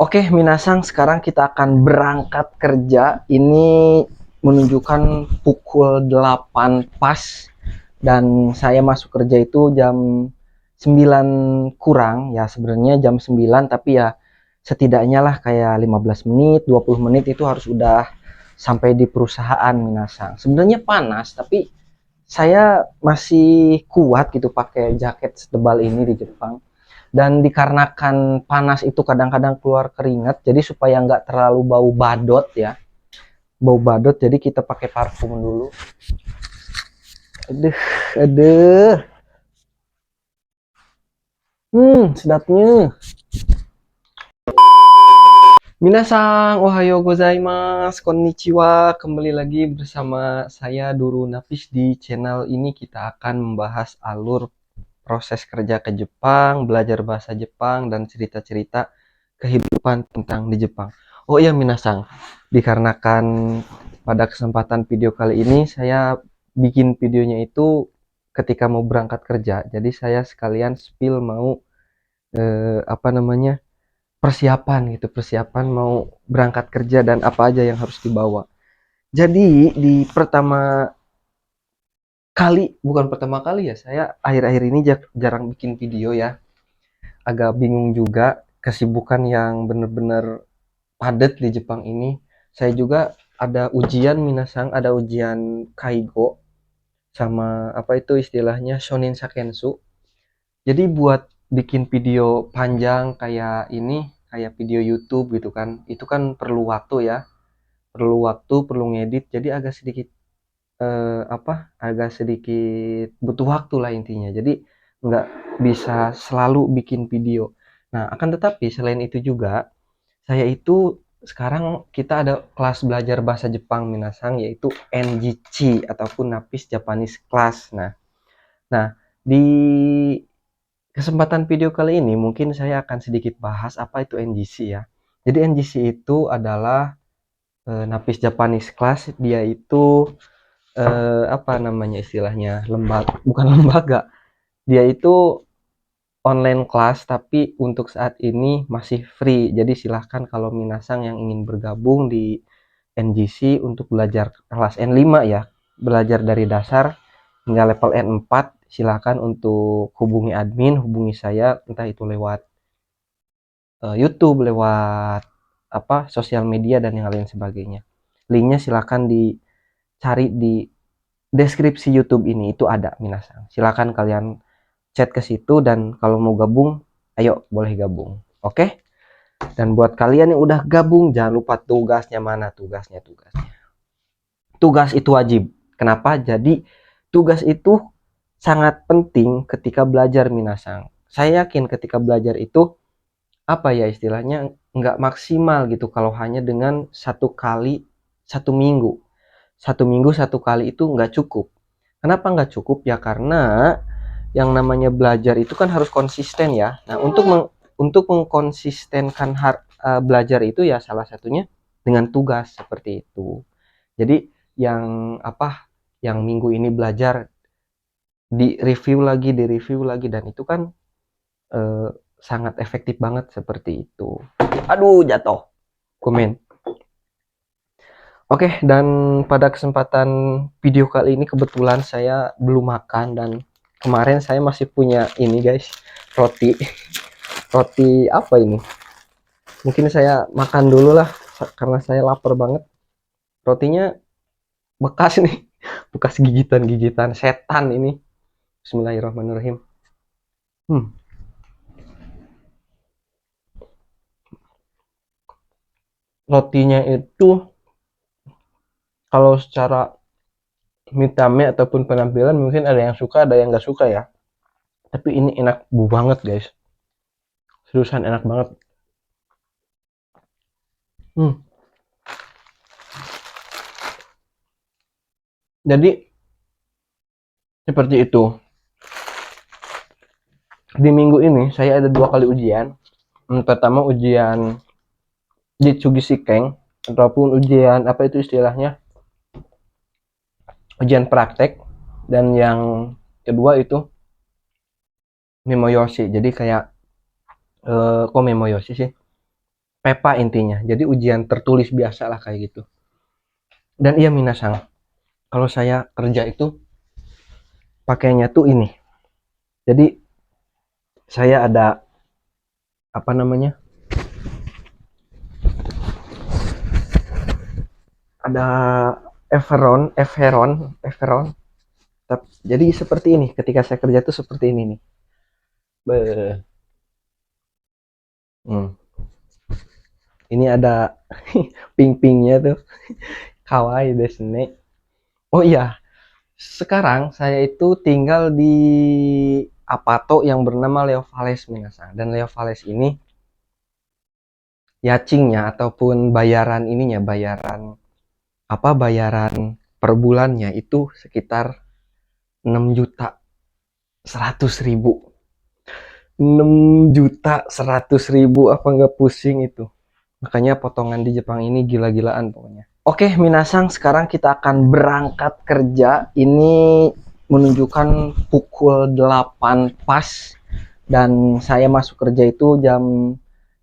Oke, Minasang, sekarang kita akan berangkat kerja. Ini menunjukkan pukul 8 pas dan saya masuk kerja itu jam 9 kurang. Ya, sebenarnya jam 9, tapi ya setidaknya lah kayak 15 menit, 20 menit itu harus udah sampai di perusahaan, Minasang. Sebenarnya panas, tapi saya masih kuat gitu pakai jaket setebal ini di Jepang. Dan dikarenakan panas itu kadang-kadang keluar keringat, jadi supaya nggak terlalu bau badot ya, bau badot, jadi kita pakai parfum dulu. Aduh, aduh, sedapnya. Minasang, ohayo gozaimasu, konnichiwa. Kembali lagi bersama saya Duru Napis. Di channel ini kita akan membahas alur proses kerja ke Jepang, belajar bahasa Jepang, dan cerita-cerita kehidupan tentang di Jepang. Oh iya, Minasang, dikarenakan pada kesempatan video kali ini saya bikin videonya itu ketika mau berangkat kerja. Jadi saya sekalian spill mau apa namanya, persiapan gitu, persiapan mau berangkat kerja dan apa aja yang harus dibawa. Jadi di pertama kali, bukan pertama kali ya, saya akhir-akhir ini jarang bikin video ya. Agak bingung juga, kesibukan yang bener-bener padat di Jepang ini. Saya juga ada ujian, Minasang, ada ujian Kaigo sama apa itu istilahnya Shonin Shakensu. Jadi buat bikin video panjang kayak ini, kayak video YouTube gitu kan, itu kan perlu waktu ya, perlu waktu, perlu ngedit. Jadi agak sedikit agak sedikit butuh waktu lah intinya. Jadi nggak bisa selalu bikin video. Nah, akan tetapi selain itu juga saya itu sekarang kita ada kelas belajar bahasa Jepang, Minasang, yaitu NJC ataupun Napis Japanese Class. Nah, di kesempatan video kali ini mungkin saya akan sedikit bahas apa itu NJC ya. Jadi NJC itu adalah Napis Japanese Class. Dia itu apa namanya istilahnya, lembaga, bukan lembaga. Dia itu online kelas, tapi untuk saat ini masih free. Jadi silahkan kalau Minasang yang ingin bergabung di NGC untuk belajar kelas N5 ya, belajar dari dasar hingga level N4, silahkan untuk hubungi admin, hubungi saya, entah itu lewat YouTube, lewat apa sosial media dan yang lain sebagainya. Linknya silahkan dicari di deskripsi YouTube ini, itu ada, Minasang. Silahkan kalian chat ke situ, dan kalau mau gabung, ayo boleh gabung. Oke? Dan buat kalian yang udah gabung, jangan lupa tugasnya mana, tugasnya. Tugas itu wajib. Kenapa? Jadi tugas itu sangat penting ketika belajar, Minasang. Saya yakin ketika belajar itu apa ya istilahnya, nggak maksimal gitu kalau hanya dengan satu kali satu minggu. Satu minggu satu kali itu nggak cukup. Kenapa nggak cukup? Ya karena yang namanya belajar itu kan harus konsisten ya. Nah, untuk mengkonsistenkan belajar itu ya salah satunya dengan tugas seperti itu. Jadi yang apa, yang minggu ini belajar di review lagi, dan itu kan eh, sangat efektif banget seperti itu. Aduh, jatuh komen. Oke, dan pada kesempatan video kali ini kebetulan saya belum makan, dan kemarin saya masih punya ini guys, roti. Roti apa ini? Mungkin saya makan dulu lah karena saya lapar banget. Rotinya bekas nih, bekas gigitan-gigitan setan ini. Bismillahirrahmanirrahim. Hmm, rotinya itu kalau secara vitamin ataupun penampilan mungkin ada yang suka, ada yang nggak suka ya. Tapi ini enak banget guys. Seriusan enak banget. Hmm. Jadi seperti itu. Di minggu ini saya ada 2 kali ujian. Pertama ujian Jitsugi Shiken, ataupun ujian apa itu istilahnya, ujian praktek. Dan yang kedua itu Memoyoshi. Jadi kayak kok Memoyoshi sih? PEPA intinya. Jadi ujian tertulis biasa lah kayak gitu. Dan iya minasang, kalau saya kerja itu pakainya tuh ini. Jadi saya ada apa namanya? Ada Everon. Jadi seperti ini. Ketika saya kerja tuh seperti ini nih. Be. Hmm. Ini ada ping-pingnya tuh. Kawaii desu ne. Oh iya, sekarang saya itu tinggal di Apato yang bernama Leo Vales minasang. Dan Leo Vales ini yacingnya ataupun bayaran ininya, bayaran per bulannya itu sekitar 6.100.000. 6.100.000 apa nggak pusing itu. Makanya potongan di Jepang ini gila-gilaan pokoknya. Oke, Minasang, sekarang kita akan berangkat kerja. Ini menunjukkan pukul 8 pas dan saya masuk kerja itu jam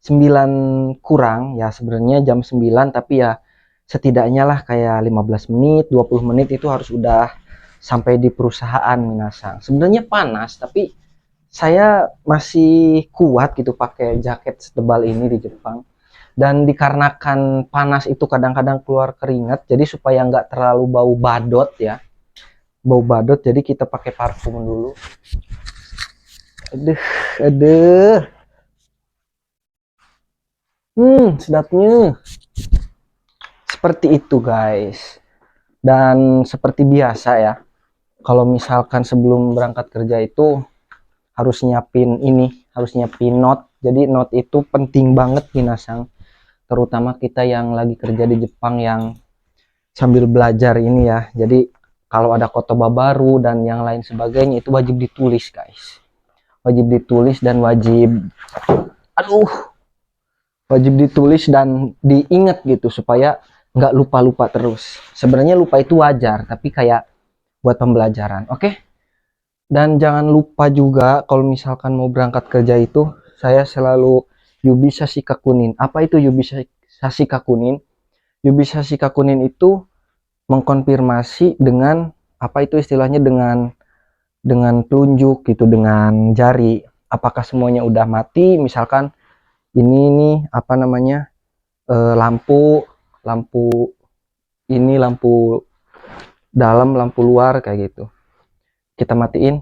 9 kurang. Ya sebenarnya jam 9 tapi ya setidaknya lah kayak 15 menit, 20 menit itu harus udah sampai di perusahaan Minasang. Sebenarnya panas tapi saya masih kuat gitu pakai jaket setebal ini di Jepang. Dan dikarenakan panas itu kadang-kadang keluar keringat, jadi supaya nggak terlalu bau badot ya, bau badot, jadi kita pakai parfum dulu. Aduh, aduh, sedapnya. Seperti itu guys. Dan seperti biasa ya, kalau misalkan sebelum berangkat kerja itu harus nyiapin ini, harus nyiapin note. Jadi note itu penting banget minasang, terutama kita yang lagi kerja di Jepang yang sambil belajar ini ya. Jadi kalau ada kotoba baru dan yang lain sebagainya itu wajib ditulis guys, wajib ditulis dan wajib ditulis dan diingat gitu supaya nggak lupa-lupa terus. Sebenarnya lupa itu wajar tapi kayak buat pembelajaran. Oke. Dan jangan lupa juga kalau misalkan mau berangkat kerja itu saya selalu Yubisasi Kakunin. Apa itu Yubisasi Kakunin? Yubisasi Kakunin itu mengkonfirmasi dengan apa itu istilahnya, dengan telunjuk gitu, dengan jari, apakah semuanya udah mati. Misalkan ini nih apa namanya, lampu lampu ini, lampu dalam, lampu luar kayak gitu, kita matiin,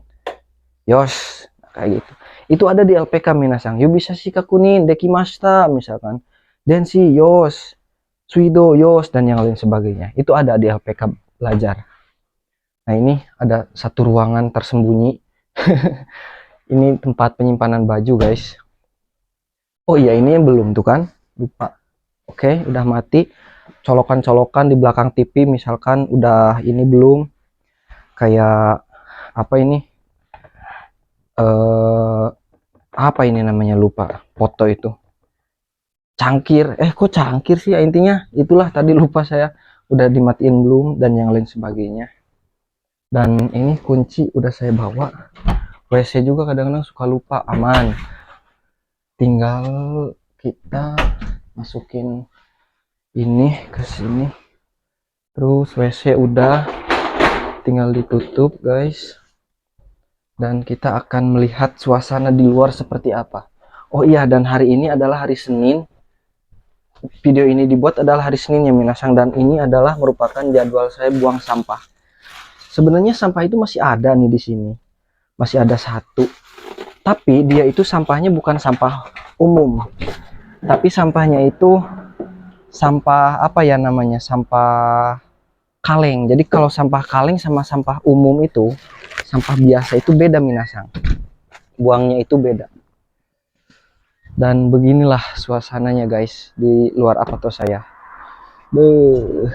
yos, kayak gitu. Itu ada di LPK minasang, Yubisasi Kakunin dekimashita misalkan, densi yos, suido yos, dan yang lain sebagainya. Itu ada di LPK belajar. Nah ini ada satu ruangan tersembunyi. Ini tempat penyimpanan baju guys. Oh iya, ini yang belum tuh kan, lupa. Oke, udah mati. Colokan-colokan di belakang TV misalkan udah ini belum, kayak apa ini, eh apa ini namanya, lupa, foto itu cangkir, kok cangkir sih ya, intinya itulah tadi lupa saya, udah dimatiin belum dan yang lain sebagainya. Dan ini kunci udah saya bawa. WC juga kadang-kadang suka lupa, aman, tinggal kita masukin ini ke sini, terus WC udah tinggal ditutup guys, dan kita akan melihat suasana di luar seperti apa. Oh iya, dan hari ini adalah hari Senin. Video ini dibuat adalah hari Senin ya minasang, dan ini adalah merupakan jadwal saya buang sampah. Sebenarnya sampah itu masih ada nih di sini, masih ada satu, tapi dia itu sampahnya bukan sampah umum, tapi sampahnya itu sampah apa ya namanya, sampah kaleng. Jadi kalau sampah kaleng sama sampah umum itu, sampah biasa itu beda minasang, buangnya itu beda. Dan beginilah suasananya guys di luar Apato saya. Beuh.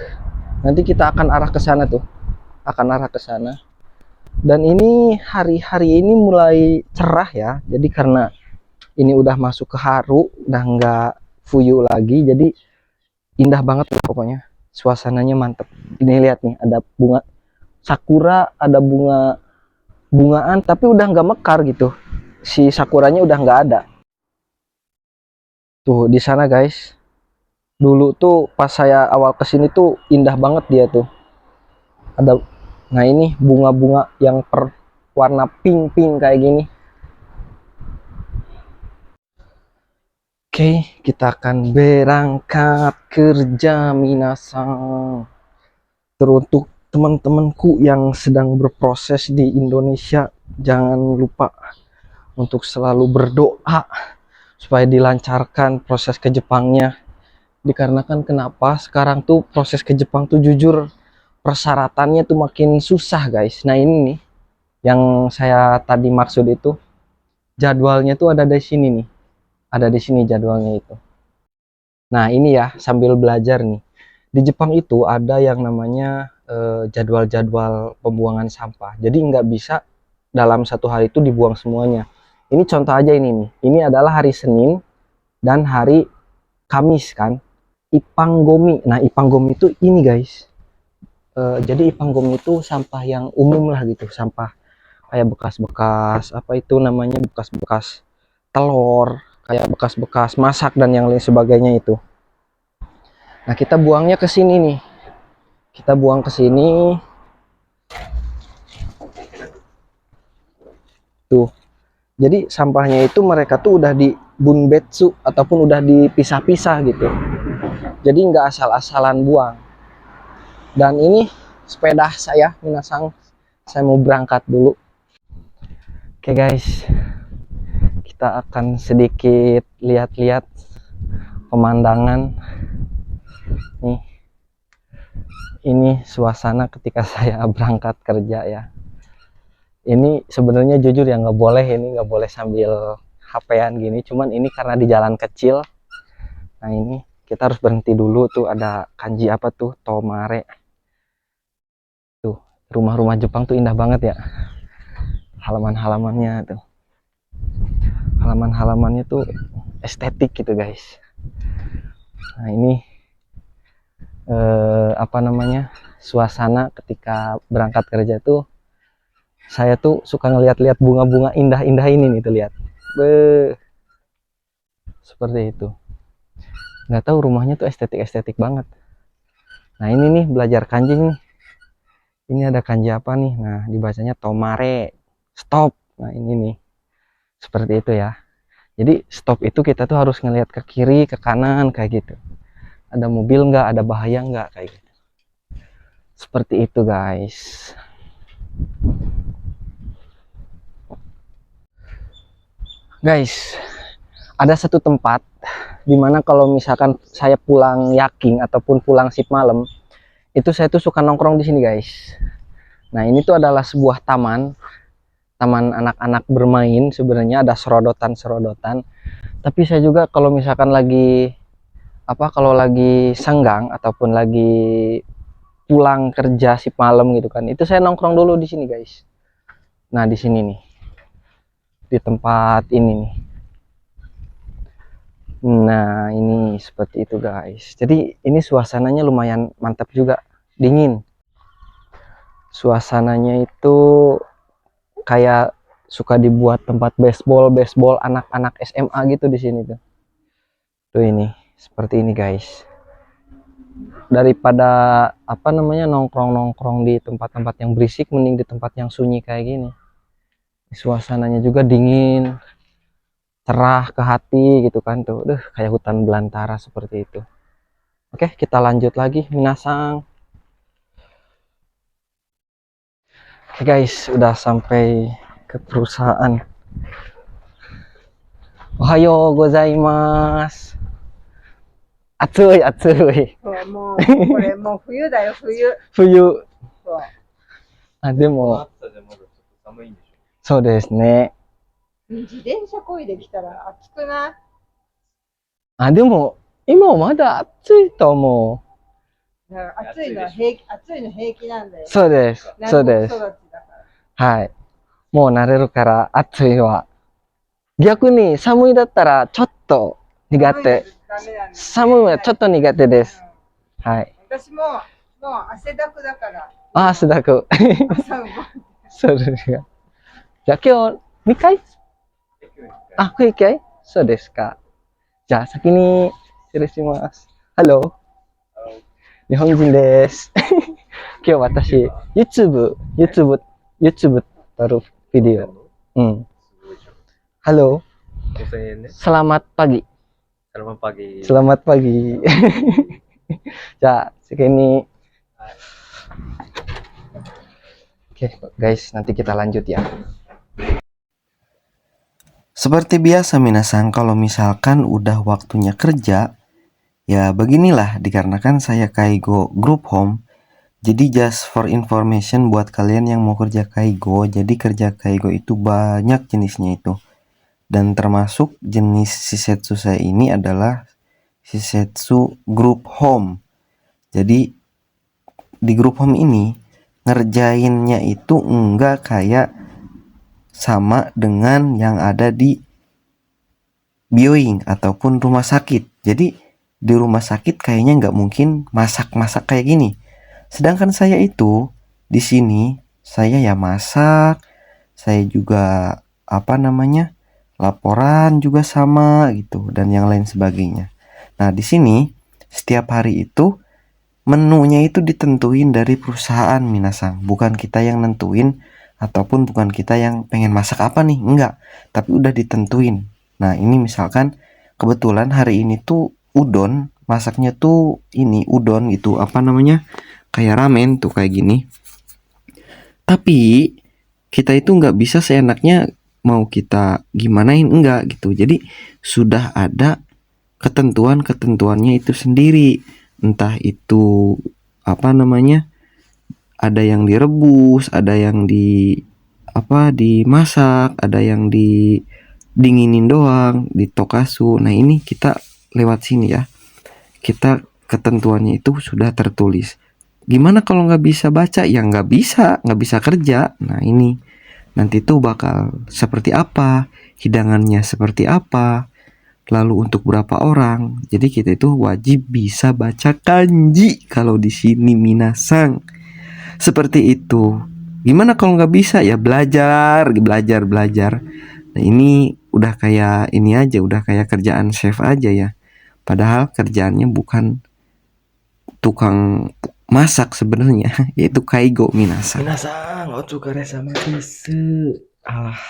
Nanti kita akan arah ke sana tuh, akan arah ke sana. Dan ini hari-hari ini mulai cerah ya, jadi karena ini udah masuk ke haru, udah nggak fuyu lagi, jadi indah banget tuh pokoknya, suasananya mantep. Ini lihat nih, ada bunga sakura, ada bungaan tapi udah nggak mekar gitu, si sakuranya udah nggak ada tuh di sana guys. Dulu tuh pas saya awal kesini tuh indah banget dia tuh. Ada, nah ini bunga-bunga yang warna pink-pink kayak gini. Oke, kita akan berangkat kerja minasang. Teruntuk teman-temanku yang sedang berproses di Indonesia, jangan lupa untuk selalu berdoa supaya dilancarkan proses ke Jepangnya. Dikarenakan kenapa sekarang tuh proses ke Jepang tuh jujur persyaratannya tuh makin susah guys. Nah ini nih yang saya tadi maksud itu, jadwalnya tuh ada di sini nih, ada di sini jadwalnya itu. Nah ini ya sambil belajar nih, di Jepang itu ada yang namanya jadwal-jadwal pembuangan sampah. Jadi nggak bisa dalam satu hari itu dibuang semuanya. Ini contoh aja ini nih, ini adalah hari Senin dan hari Kamis kan, Ipanggomi. Nah Ipanggomi itu ini guys, jadi Ipanggomi itu sampah yang umum lah gitu, sampah kayak bekas-bekas apa itu namanya, bekas-bekas telur, kayak bekas-bekas masak dan yang lain sebagainya itu. Nah kita buangnya ke sini nih, kita buang ke sini tuh. Jadi sampahnya itu mereka tuh udah di bunbetsu ataupun udah dipisah-pisah gitu, jadi nggak asal-asalan buang. Dan ini sepeda saya minasang, saya mau berangkat dulu. Oke guys, kita akan sedikit lihat-lihat pemandangan nih. Ini suasana ketika saya berangkat kerja ya. Ini sebenarnya jujur ya nggak boleh, ini nggak boleh sambil HP-an gini, cuman ini karena di jalan kecil. Nah ini kita harus berhenti dulu tuh, ada kanji apa tuh, Tomare. Tuh rumah-rumah Jepang tuh indah banget ya, halaman-halamannya tuh, halaman-halamannya tuh estetik gitu guys. Nah ini apa namanya, suasana ketika berangkat kerja tuh, saya tuh suka ngeliat-liat bunga-bunga indah-indah ini nih tuh, lihat. Seperti itu. Nggak tahu rumahnya tuh estetik-estetik banget. Nah ini nih belajar kanji nih. Ini ada kanji apa nih? Nah dibacanya Tomare, stop. Nah ini nih, seperti itu ya. Jadi stop itu kita tuh harus ngelihat ke kiri, ke kanan kayak gitu. Ada mobil nggak, ada bahaya nggak kayak gitu. Seperti itu guys. Guys, ada satu tempat dimana kalau misalkan saya pulang yaking ataupun pulang shift malam, itu saya tuh suka nongkrong di sini guys. Nah ini tuh adalah sebuah taman, taman anak-anak bermain. Sebenarnya ada serodotan-serodotan. Tapi saya juga kalau misalkan lagi apa, kalau lagi senggang ataupun lagi pulang kerja shift malam gitu kan, itu saya nongkrong dulu di sini guys. Nah di sini nih, di tempat ini nih. Nah ini seperti itu guys. Jadi ini suasananya lumayan mantap juga, dingin. Suasananya itu kayak suka dibuat tempat baseball anak-anak SMA gitu di sini tuh. Tuh ini seperti ini guys. Daripada apa namanya, nongkrong-nongkrong di tempat-tempat yang berisik, mending di tempat yang sunyi kayak gini. Suasananya juga dingin, cerah ke hati gitu kan tuh. Kayak hutan belantara seperti itu. Oke, kita lanjut lagi minasang. Oke guys, udah sampai ke perusahaan. Ohayo gozaimasu. Atsui, atsui. もう、これもう冬だよ、冬。冬。そう。あ、でも、そうですね。自転車こいできたら暑くない？あ、でも、今まだ暑いと思だから暑いのは平気、暑いの平気なんだよ。う。そうです。そうです。南国育ちだから。はい。もう慣れるから、暑いは。逆に寒いだったらちょっと苦手。寒いはちょっと苦手です。はい。私も、もう汗だくだから。あ、汗だく。朝うまい。そうですか。じゃあ今日2回？あ、1回？そうですか。じゃあ先に失礼します。Halo, Nihonjin desu. 今日私、YouTube 撮る video. うん。Halo, 5000円ね。 selamat pagi. Selamat pagi. Selamat pagi. Ya, segini. Oke, guys, nanti kita lanjut ya. Seperti biasa minasang, kalau misalkan udah waktunya kerja, ya beginilah dikarenakan saya Kaigo Group Home. Jadi just for information buat kalian yang mau kerja Kaigo, jadi kerja Kaigo itu banyak jenisnya itu. Dan termasuk jenis Shisetsu saya ini adalah Shisetsu Group Home. Jadi di Group Home ini ngerjainnya itu enggak kayak sama dengan yang ada di bioing ataupun rumah sakit. Jadi di rumah sakit kayaknya nggak mungkin masak-masak kayak gini. Sedangkan saya itu di sini saya ya masak, saya juga laporan juga sama gitu dan yang lain sebagainya. Nah di sini setiap hari itu menunya itu ditentuin dari perusahaan minasang, bukan kita yang nentuin ataupun bukan kita yang pengen masak apa nih, enggak, tapi udah ditentuin. Nah ini misalkan kebetulan hari ini tuh udon, masaknya tuh ini udon gitu, kayak ramen tuh kayak gini. Tapi kita itu nggak bisa seenaknya mau kita gimanain, enggak gitu. Jadi sudah ada ketentuannya itu sendiri, entah itu ada yang direbus, ada yang dimasak, ada yang dinginin doang di tokasu. Nah ini kita lewat sini ya, kita ketentuannya itu sudah tertulis. Gimana kalau nggak bisa baca? Ya nggak bisa kerja. Nah ini nanti tuh bakal seperti apa, hidangannya seperti apa, lalu untuk berapa orang. Jadi kita itu wajib bisa baca kanji kalau di sini minasang. Seperti itu. Gimana kalau nggak bisa? Ya belajar. Nah ini udah kayak ini aja, udah kayak kerjaan chef aja ya. Padahal kerjaannya bukan tukang masak sebenarnya, yaitu kaigo minasang. Minasang, otsukare sama desu. Alah,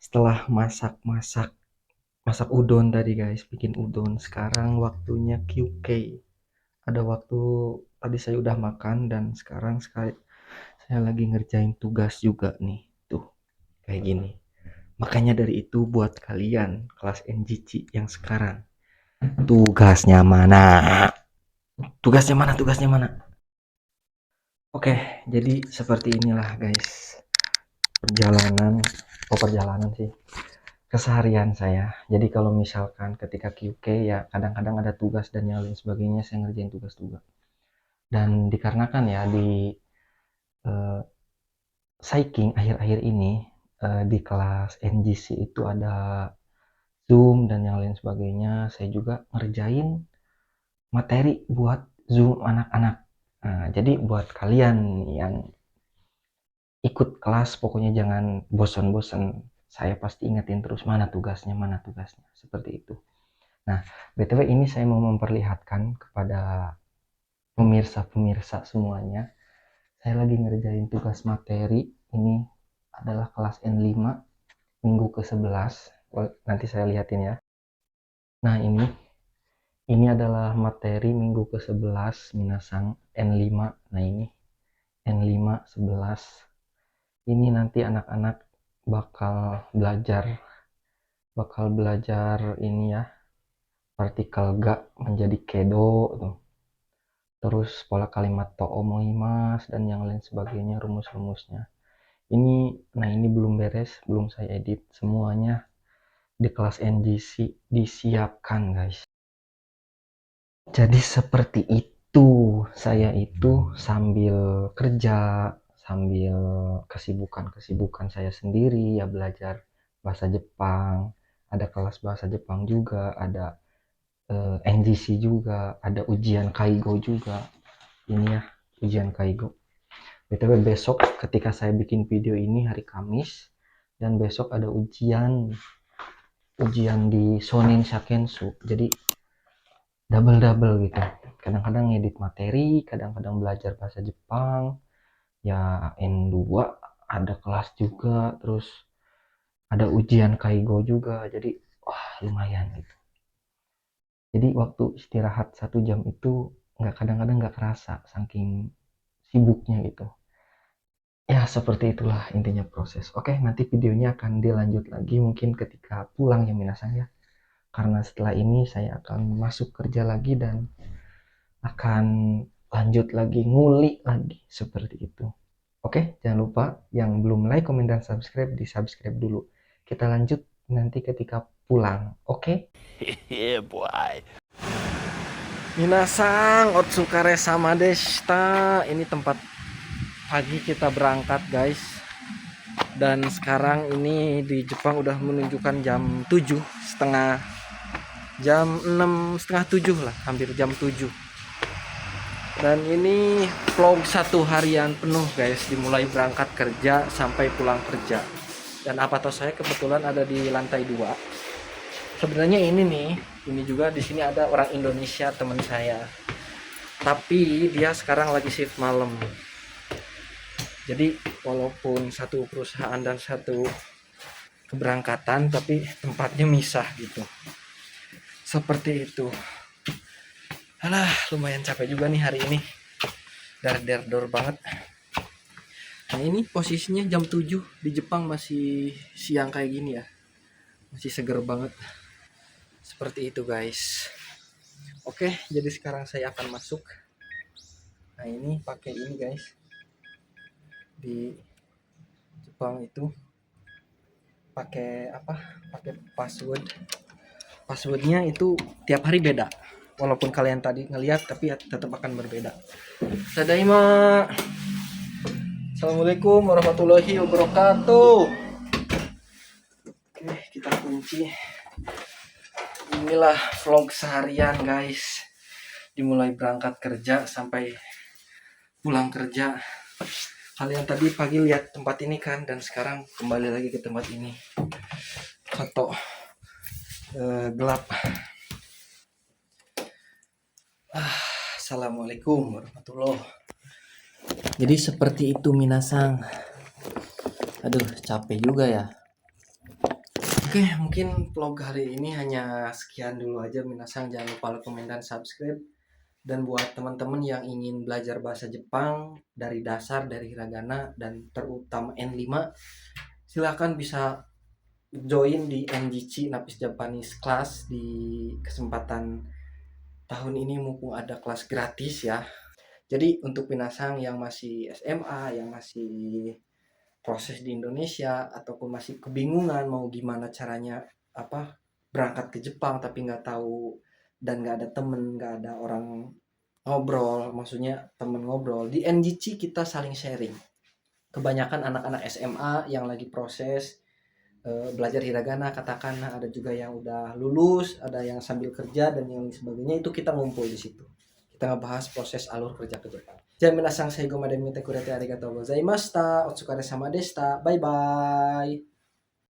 setelah masak udon tadi guys, bikin udon. Sekarang waktunya QK. Ada waktu tadi saya udah makan dan sekarang saya lagi ngerjain tugas juga nih. Tuh, kayak gini. Makanya dari itu buat kalian kelas NGC yang sekarang, tugasnya mana? Tugasnya mana? Oke, jadi seperti inilah guys. Perjalanan sih. Keseharian saya. Jadi kalau misalkan ketika QK ya kadang-kadang ada tugas dan yang lain sebagainya, saya ngerjain tugas juga. Dan dikarenakan ya di Saiking akhir-akhir ini di kelas NGC itu ada Zoom dan yang lain sebagainya, saya juga ngerjain materi buat Zoom anak-anak. Nah, jadi buat kalian yang ikut kelas pokoknya jangan bosan-bosan, saya pasti ingetin terus mana tugasnya, seperti itu. Nah, BTW ini saya mau memperlihatkan kepada pemirsa semuanya, saya lagi ngerjain tugas materi. Ini adalah kelas N5 minggu ke-11. Nanti saya lihatin ya. Nah ini adalah materi minggu ke-11 minasang N5. Nah ini N5 11. Ini nanti anak-anak bakal belajar ini ya, partikel ga menjadi kedo tuh. Terus pola kalimat to omoimas dan yang lain sebagainya, rumus-rumusnya. Ini belum beres, belum saya edit semuanya. Di kelas NGC disiapkan guys. Jadi seperti itu, saya itu sambil kerja, sambil kesibukan saya sendiri ya, belajar bahasa Jepang, ada kelas bahasa Jepang juga, ada NGC juga, ada ujian Kaigo juga. Ini ya ujian Kaigo. BTW besok ketika saya bikin video ini hari Kamis, dan besok ada ujian di Shonin Shakensu. Jadi double-double gitu. Kadang-kadang ngedit materi, kadang-kadang belajar bahasa Jepang, ya N2 ada kelas juga, terus ada ujian Kaigo juga, jadi wah lumayan gitu. Jadi waktu istirahat 1 jam itu kadang-kadang nggak kerasa saking sibuknya gitu. Ya seperti itulah intinya proses. Oke, nanti videonya akan dilanjut lagi mungkin ketika pulang ya minasan ya. Karena setelah ini saya akan masuk kerja lagi dan akan lanjut lagi nguli lagi seperti itu. Oke, jangan lupa yang belum like, komen, dan subscribe di subscribe dulu. Kita lanjut nanti ketika pulang. Oke? Yeah, boy. Minasang, otsukare sama deshita. Ini tempat pagi kita berangkat, guys. Dan sekarang ini di Jepang udah menunjukkan jam 7, setengah jam 6, setengah 7 lah, hampir jam 7. Dan ini vlog 1 harian penuh, guys, dimulai berangkat kerja sampai pulang kerja. Dan apa tahu saya kebetulan ada di lantai 2. Sebenarnya ini juga di sini ada orang Indonesia teman saya. Tapi dia sekarang lagi shift malam. Jadi walaupun satu perusahaan dan satu keberangkatan, tapi tempatnya misah gitu. Seperti itu. Alah, lumayan capek juga nih hari ini. Dar-dar-dor banget. Nah ini posisinya jam 7 di Jepang, masih siang kayak gini ya. Masih seger banget. Seperti itu guys. Oke, jadi sekarang saya akan masuk. Nah ini pakai ini guys. Di Jepang itu pakai apa? Pakai password. Passwordnya itu tiap hari beda. Walaupun kalian tadi ngeliat, tapi tetap akan berbeda. Tadaima. Assalamualaikum warahmatullahi wabarakatuh. Oke, kita kunci. Inilah vlog seharian guys. Dimulai berangkat kerja sampai pulang kerja. Kalian tadi pagi lihat tempat ini kan, dan sekarang kembali lagi ke tempat ini. Foto gelap. Assalamualaikum warahmatullahi. Jadi seperti itu minasang. Aduh, capek juga ya. Oke, mungkin vlog hari ini hanya sekian dulu aja minasang. Jangan lupa like, komen, dan subscribe. Dan buat teman-teman yang ingin belajar bahasa Jepang dari dasar, dari hiragana, dan terutama N5, silahkan bisa join di NGC Napis Japanese Class di kesempatan tahun ini, mumpung ada kelas gratis ya. Jadi untuk minasang yang masih SMA, yang masih proses di Indonesia, ataupun masih kebingungan mau gimana caranya berangkat ke Jepang tapi nggak tahu dan nggak ada temen, nggak ada orang ngobrol, maksudnya temen ngobrol, di NGC kita saling sharing. Kebanyakan anak-anak SMA yang lagi proses belajar hiragana, katakan ada juga yang udah lulus, ada yang sambil kerja dan yang sebagainya, itu kita ngumpul di situ. Kita ngebahas proses alur kerja ke Jepang. Jangan menasang seigo made mite kurete arigatou gozaimashita. Otsukare sama deshita. Bye bye.